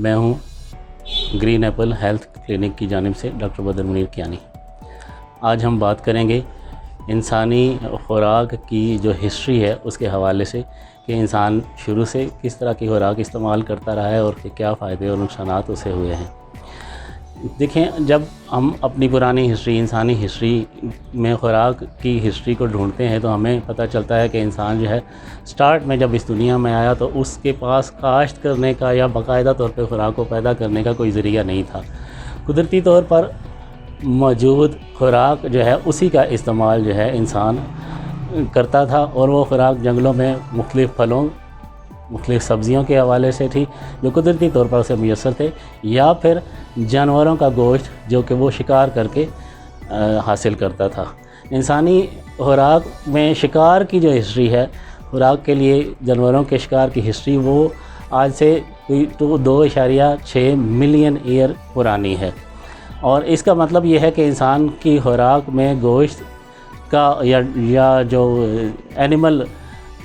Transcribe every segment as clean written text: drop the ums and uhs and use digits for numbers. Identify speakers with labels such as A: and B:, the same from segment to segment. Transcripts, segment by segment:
A: मैं हूं green Apple health clinic की जानिब से डॉक्टर बदर मुनीर कियानी। आज हम बात करेंगे इंसानी खुराक की जो हिस्ट्री है उसके हवाले से कि इंसान शुरू से किस तरह की खुराक इस्तेमाल करता रहा है और क्या फ़ायदे और नुकसानात उसे हुए हैं। देखें, जब हम अपनी पुरानी हिस्ट्री, इंसानी हिस्ट्री में खुराक की हिस्ट्री को ढूंढते हैं तो हमें पता चलता है कि इंसान जो है स्टार्ट में जब इस दुनिया में आया तो उसके पास काश्त करने का या बाकायदा तौर पे खुराक को पैदा करने का कोई ज़रिया नहीं था। कुदरती तौर पर मौजूद खुराक जो है उसी का इस्तेमाल जो है इंसान करता था और वो खुराक जंगलों में मुख्तलिफ़ फलों, मुख्तलिफ़ सब्ज़ियों के हवाले से थी जो कुदरती तौर पर उसे मुयस्सर थे, या फिर जानवरों का गोश्त जो कि वो शिकार करके हासिल करता था। इंसानी खुराक में शिकार की जो हिस्ट्री है, खुराक के लिए जानवरों के शिकार की हिस्ट्री, वो आज से कोई 2.6 मिलियन ईयर पुरानी है। और इसका मतलब ये है कि इंसान की खुराक में गोश्त का या जो एनिमल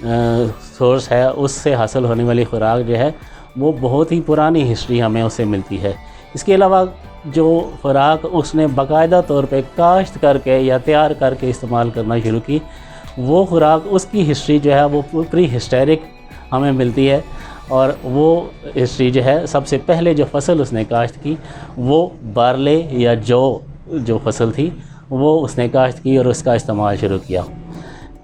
A: सोर्स है उससे हासिल होने वाली खुराक जो है वो बहुत ही पुरानी हिस्ट्री हमें उससे मिलती है। इसके अलावा जो खुराक उसने बाकायदा तौर पे काश्त करके या तैयार करके इस्तेमाल करना शुरू की, वो खुराक, उसकी हिस्ट्री जो है वो प्री हिस्टोरिक हमें मिलती है। और वो हिस्ट्री जो है, सबसे पहले जो फसल उसने काश्त की वो बारले या जो फसल थी वो उसने काश्त की और उसका इस्तेमाल शुरू किया।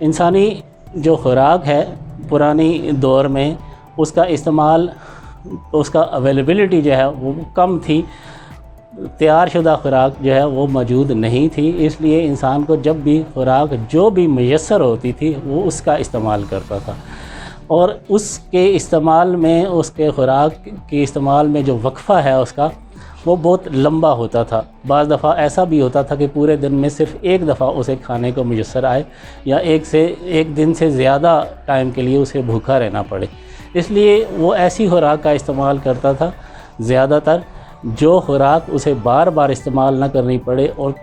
A: इंसानी जो खुराक है पुरानी दौर में उसका इस्तेमाल, उसका अवेलेबिलिटी जो है वो कम थी, तैयार शुदा खुराक जो है वो मौजूद नहीं थी। इसलिए इंसान को जब भी खुराक जो भी मुयस्सर होती थी वो उसका इस्तेमाल करता था। और उसके इस्तेमाल में, उसके खुराक के इस्तेमाल में जो वक्फ़ा है उसका, वो बहुत लंबा होता था। बाज़ दफ़ा ऐसा भी होता था कि पूरे दिन में सिर्फ़ एक दफ़ा उसे खाने को मुयस्सर आए या एक दिन से ज़्यादा टाइम के लिए उसे भूखा रहना पड़े। इसलिए वो ऐसी खुराक का इस्तेमाल करता था ज़्यादातर जो खुराक उसे बार बार इस्तेमाल ना करनी पड़े और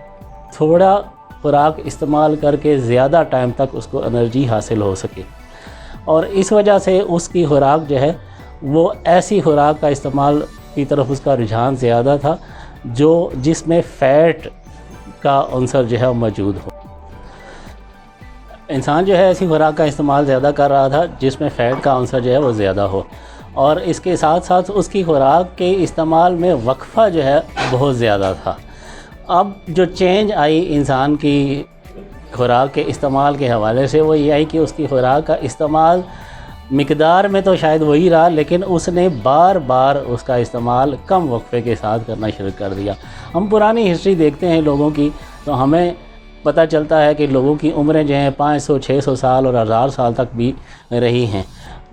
A: थोड़ा खुराक इस्तेमाल करके ज़्यादा टाइम तक उसको एनर्जी हासिल हो सके। और इस वजह से उसकी खुराक जो है वो ऐसी खुराक का इस्तेमाल की तरफ उसका रुझान ज़्यादा था जिसमें फ़ैट का अंसर जो है मौजूद हो। इंसान जो है ऐसी खुराक का इस्तेमाल ज़्यादा कर रहा था जिसमें फ़ैट का अंसर जो है वो ज़्यादा हो, और इसके साथ साथ उसकी खुराक के इस्तेमाल में वक्फ़ा जो है बहुत ज़्यादा था। अब जो चेंज आई इंसान की खुराक के इस्तेमाल के हवाले से वो ये आई कि उसकी खुराक का इस्तेमाल मिकदार में तो शायद वही रहा, लेकिन उसने बार बार उसका इस्तेमाल कम वक्फे के साथ करना शुरू कर दिया। हम पुरानी हिस्ट्री देखते हैं लोगों की तो हमें पता चलता है कि लोगों की उम्रें जो हैं 500-600 साल और 1000 साल तक भी रही हैं,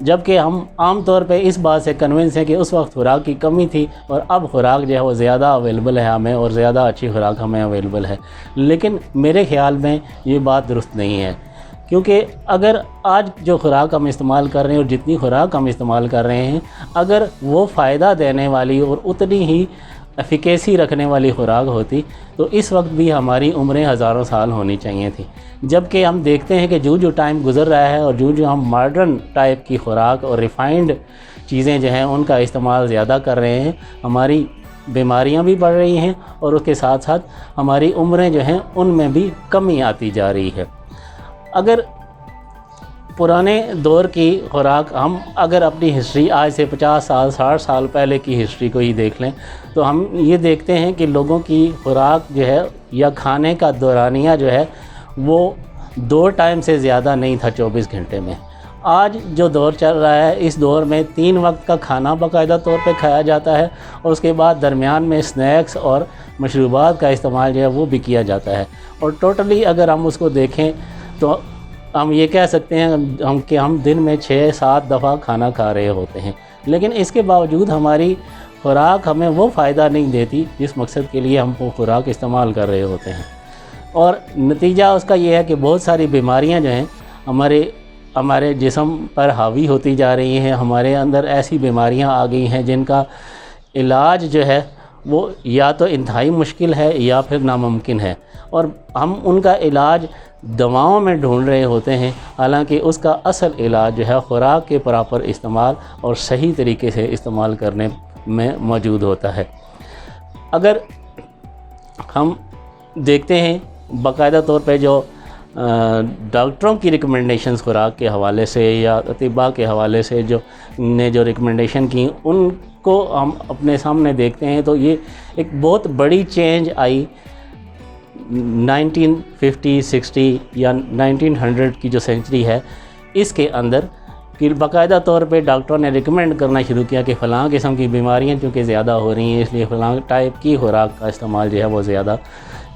A: जबकि हम आम तौर पे इस बात से कन्विंस हैं कि उस वक्त खुराक की कमी थी और अब खुराक जो है वो ज़्यादा अवेलेबल है हमें, और ज़्यादा अच्छी खुराक हमें अवेलेबल है। लेकिन मेरे ख़्याल में ये बात दुरुस्त नहीं है, क्योंकि अगर आज जो खुराक हम इस्तेमाल कर रहे हैं और जितनी खुराक हम इस्तेमाल कर रहे हैं, अगर वो फ़ायदा देने वाली और उतनी ही एफिकेसी रखने वाली खुराक होती तो इस वक्त भी हमारी उम्रें हज़ारों साल होनी चाहिए थी। जबकि हम देखते हैं कि जो टाइम गुज़र रहा है और जो हम मॉडर्न टाइप की खुराक और रिफ़ाइंड चीज़ें जो हैं उनका इस्तेमाल ज़्यादा कर रहे हैं, हमारी बीमारियां भी बढ़ रही हैं और उसके साथ साथ हमारी उम्रें जो हैं उनमें भी कमी आती जा रही है। अगर पुराने दौर की खुराक, हम अगर अपनी हिस्ट्री आज से 50 साल 60 साल पहले की हिस्ट्री को ही देख लें तो हम ये देखते हैं कि लोगों की खुराक जो है या खाने का दौरानिया जो है वो 2 टाइम से ज़्यादा नहीं था 24 घंटे में। आज जो दौर चल रहा है इस दौर में 3 वक्त का खाना बाकायदा तौर पे खाया जाता है और उसके बाद दरमियान में स्नैक्स और मशरूबात का इस्तेमाल जो है वो भी किया जाता है। और टोटली अगर हम उसको देखें तो हम ये कह सकते हैं कि हम दिन में 6-7 दफ़ा खाना खा रहे होते हैं, लेकिन इसके बावजूद हमारी खुराक हमें वो फ़ायदा नहीं देती जिस मकसद के लिए हम वो खुराक इस्तेमाल कर रहे होते हैं। और नतीजा उसका ये है कि बहुत सारी बीमारियां जो हैं हमारे जिस्म पर हावी होती जा रही हैं। हमारे अंदर ऐसी बीमारियां आ गई हैं जिनका इलाज जो है वो या तो इंतहाई मुश्किल है या फिर नामुमकिन है, और हम उनका इलाज दवाओं में ढूंढ रहे होते हैं, हालांकि उसका असल इलाज जो है खुराक के प्रॉपर इस्तेमाल और सही तरीके से इस्तेमाल करने में मौजूद होता है। अगर हम देखते हैं बाकायदा तौर पे जो डॉक्टरों की रिकमेंडेशंस खुराक के हवाले से या अतिबा के हवाले से जो रिकमेंडेशन की, उनको हम अपने सामने देखते हैं तो ये एक बहुत बड़ी चेंज आई 1950, 60 या 1900 की जो सेंचुरी है इसके अंदर, कि बाकायदा तौर पे डॉक्टरों ने रिकमेंड करना शुरू किया कि फ़लाँ किस्म की बीमारियां चूँकि ज़्यादा हो रही हैं, इसलिए फ़लाँ टाइप की खुराक का इस्तेमाल जो है वो ज़्यादा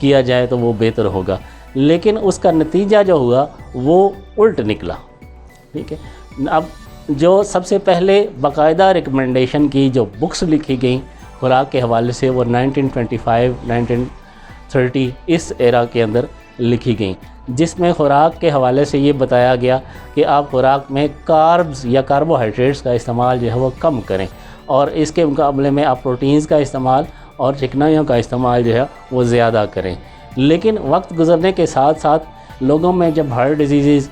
A: किया जाए तो वो बेहतर होगा। लेकिन उसका नतीजा जो हुआ वो उल्ट निकला। ठीक है, अब जो सबसे पहले बाकायदा रिकमेंडेशन की जो बुक्स लिखी गई खुराक के हवाले से वो 1925, 1930 इस एरा के अंदर लिखी गई, जिसमें खुराक के हवाले से ये बताया गया कि आप खुराक में कार्ब्स या कार्बोहाइड्रेट्स का इस्तेमाल जो है वो कम करें, और इसके मुकाबले में आप प्रोटीन्स का इस्तेमाल और चिकनाइयों का इस्तेमाल जो है वो ज़्यादा करें। लेकिन वक्त गुज़रने के साथ साथ लोगों में जब हार्ट डिजीज़,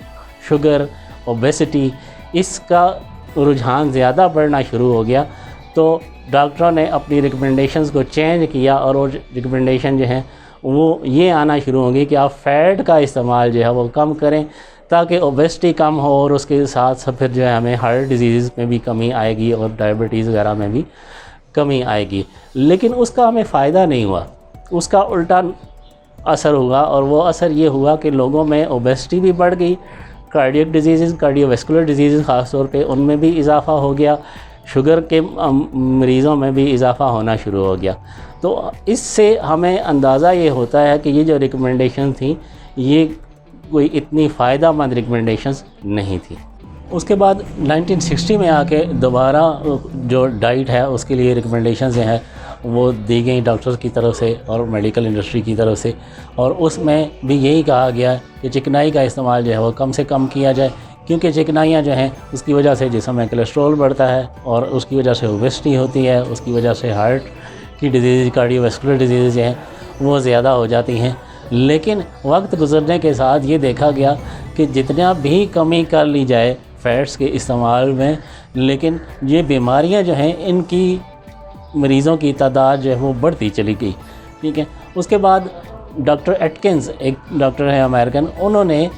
A: शुगर, ओबेसिटी, इसका रुझान ज़्यादा बढ़ना शुरू हो गया तो डॉक्टरों ने अपनी रिकमेंडेशंस को चेंज किया, और वो रिकमेंडेशन जो है वो ये आना शुरू होंगी कि आप फ़ैट का इस्तेमाल जो है वो कम करें ताकि ओबेसिटी कम हो, और उसके साथ साथ फिर जो है हमें हार्ट डिजीज़ में भी कमी आएगी और डायबिटीज़ वगैरह में भी कमी आएगी। लेकिन उसका हमें फ़ायदा नहीं हुआ, उसका उल्टा असर हुआ, और वो असर ये हुआ कि लोगों में ओबेसिटी भी बढ़ गई, कार्डियक डिजीज़, कार्डियोवैस्कुलर डिजीज़ ख़ास तौर पे उनमें भी इजाफ़ा हो गया, शुगर के मरीज़ों में भी इजाफ़ा होना शुरू हो गया। तो इससे हमें अंदाज़ा ये होता है कि ये जो रिकमेंडेशन थी ये कोई इतनी फ़ायदेमंद रिकमेंडेशंस नहीं थी। उसके बाद 1960 में आके दोबारा जो डाइट है उसके लिए रिकमेंडेशंस जो हैं वो दी गई डॉक्टर्स की तरफ से और मेडिकल इंडस्ट्री की तरफ से, और उसमें भी यही कहा गया कि चिकनाई का इस्तेमाल जो है वो कम से कम किया जाए, क्योंकि चिकनाइयाँ जो हैं उसकी वजह से जिस्म में कोलेस्ट्रॉल बढ़ता है और उसकी वजह से ओबेसिटी होती है, उसकी वजह से हार्ट की डिजीज़, कार्डियोवैस्कुलर डिजीज़ जो हैं वो ज़्यादा हो जाती हैं। लेकिन वक्त गुज़रने के साथ ये देखा गया कि जितना भी कमी कर ली जाए फ़ैट्स के इस्तेमाल में, लेकिन ये बीमारियां जो हैं इनकी मरीज़ों की तादाद जो है वो बढ़ती चली गई। ठीक है, उसके बाद डॉक्टर एटकिंस, एक डॉक्टर है अमेरिकन, उन्होंने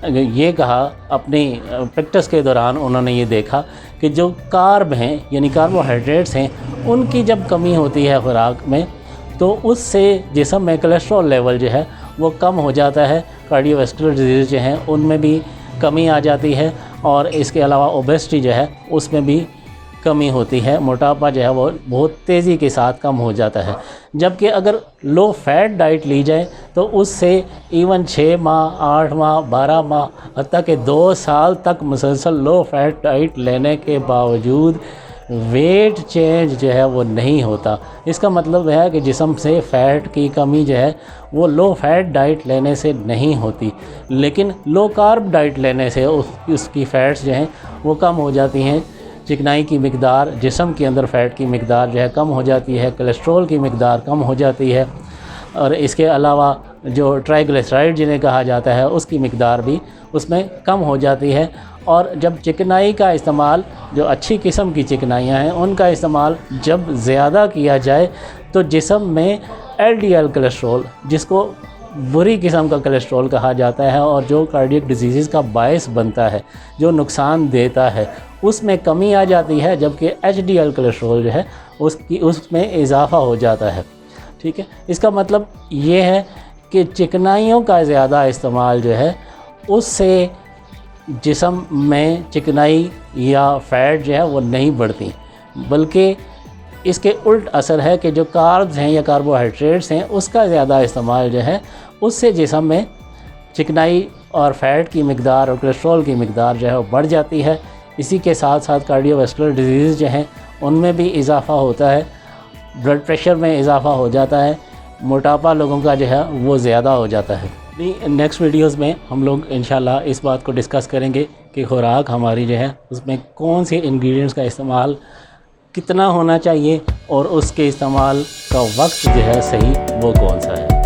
A: ये कहा अपनी प्रैक्टिस के दौरान, उन्होंने ये देखा कि जो कार्ब हैं यानी कार्बोहाइड्रेट्स हैं उनकी जब कमी होती है खुराक में तो उससे जिस्म में कोलेस्ट्रॉल लेवल जो है वो कम हो जाता है, कार्डियोवैस्कुलर डिजीज़ जो हैं उनमें भी कमी आ जाती है, और इसके अलावा ओबेसिटी जो है उसमें भी कमी होती है, मोटापा जो है वो बहुत तेज़ी के साथ कम हो जाता है। जबकि अगर लो फैट डाइट ली जाए तो उससे इवन 6 माह, 8 माह, 12 माह, हत्ता कि 2 साल तक मुसलसल लो फैट डाइट लेने के बावजूद वेट चेंज जो है वो नहीं होता। इसका मतलब है कि जिस्म से फ़ैट की कमी जो है वो लो फैट डाइट लेने से नहीं होती, लेकिन लो कार्ब डाइट लेने से उसकी फ़ैट्स जो हैं वो कम हो जाती हैं, चिकनाई की मिकदार, जिस्म के अंदर फ़ैट की मिकदार जो है कम हो जाती है, कोलेस्ट्रॉल की मिकदार कम हो जाती है, और इसके अलावा जो ट्राइग्लिसराइड जिन्हें कहा जाता है उसकी मिकदार भी उसमें कम हो जाती है। और जब चिकनाई का इस्तेमाल, जो अच्छी किस्म की चिकनाइयाँ हैं उनका इस्तेमाल जब ज़्यादा किया जाए तो जिस्म में एलडीएल कोलेस्ट्रॉल, जिसको बुरी किस्म का कोलेस्ट्रॉल कहा जाता है और जो कार्डियक डिजीज़ का बायस बनता है, जो नुकसान देता है, उसमें कमी आ जाती है, जबकि एचडीएल कोलेस्ट्रॉल जो है उसमें इजाफ़ा हो जाता है। ठीक है, इसका मतलब ये है कि चिकनाइयों का ज़्यादा इस्तेमाल जो है उससे जिस्म में चिकनाई या फ़ैट जो है वो नहीं बढ़ती, बल्कि इसके उल्ट असर है कि जो कार्ब्स हैं या कार्बोहाइड्रेट्स हैं उसका ज़्यादा इस्तेमाल जो है उससे जिस्म में चिकनाई और फ़ैट की मिकदार और कोलेस्ट्रॉल की मिकदार जो है वो बढ़ जाती है। इसी के साथ साथ कार्डियोवैस्कुलर डिजीज़ जो हैं उनमें भी इजाफ़ा होता है, ब्लड प्रेशर में इजाफ़ा हो जाता है, मोटापा लोगों का जो है वो ज़्यादा हो जाता है। नेक्स्ट वीडियोस में हम लोग इंशाल्लाह इस बात को डिस्कस करेंगे कि खुराक हमारी जो है उसमें कौन से इंग्रेडिएंट्स का इस्तेमाल कितना होना चाहिए और उसके इस्तेमाल का वक्त जो है सही वो कौन सा है।